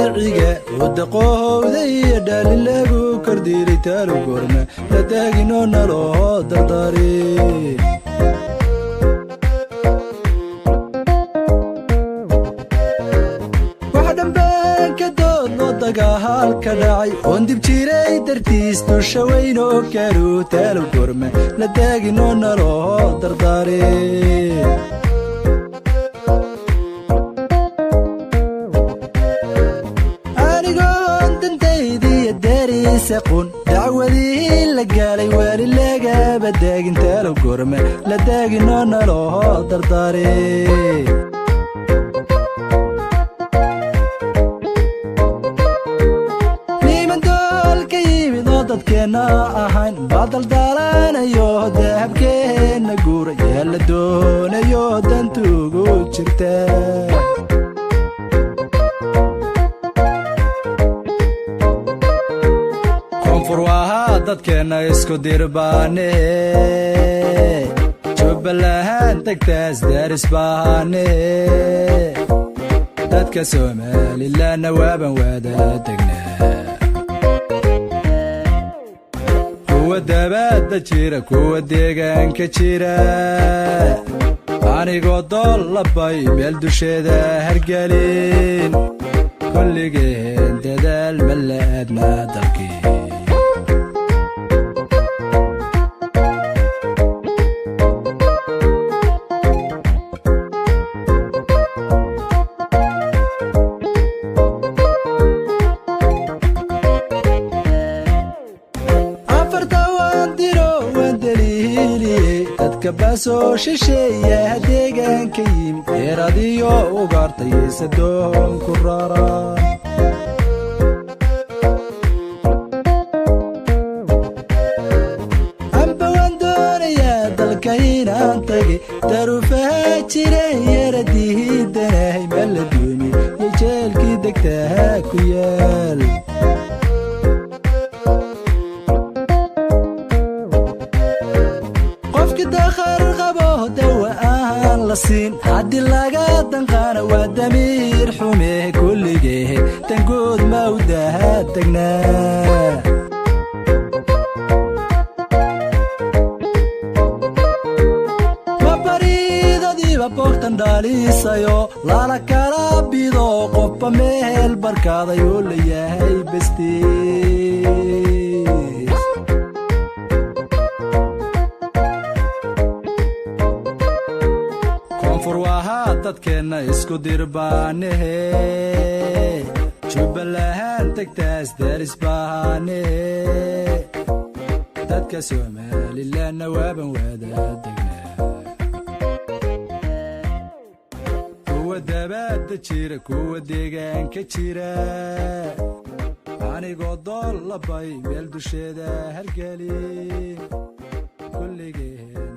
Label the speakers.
Speaker 1: sharciga wadaqooda iyo dhaalin lagu kordhiiray taalo goorma la taaginoo naloo dardaari halka dhacay oon dib jiray dartiis dusha weyn oo kaaru taalo goorma la taaginoo naloo dardaari anigoon dantaydiiyo darisaqun dacwadii la gaalay waali lagaba daagin taalo goorma la taaginoo naloo dardaari dadkeena ahayn badaldaalanayo dahabkeena guura yaa la doonayo dantuugu jirta koonfur waahaa dadkeena isku dirbaane jubbaland tagtaas daaris baane dadka Soomaalilandna waaban wada degnaa dabada jira kuwa deegaanka jira anigoo dool labay meel dusheeda hargelin kulligeen dadaal ma la aadnaa dalkii kabasoo shisheeya deegaanka yimid eeradiyo ugaartay sadoon ku raaraan amba waan doonayaa dalka inaan tagay daruufaha jiray yaradiidanahay ma la duumi iyo jeelkii degtaha ku yaal haddii laga danqaana waa damiir xume kulligee dangood ma u daha tagnaa ma baridadiiba boogtan dhaalisayo lala kala bido qofba meel barkaaday oo la yahay bestii furwaha dadkeena isku dirbaane Jubbaland tagtaas daris baane dadka Soomaalilandna waaban wada degnaa kuwa dabada jira kuwa deegaanka jira anigoo dool labay meel dusheeda hargelin kulligeen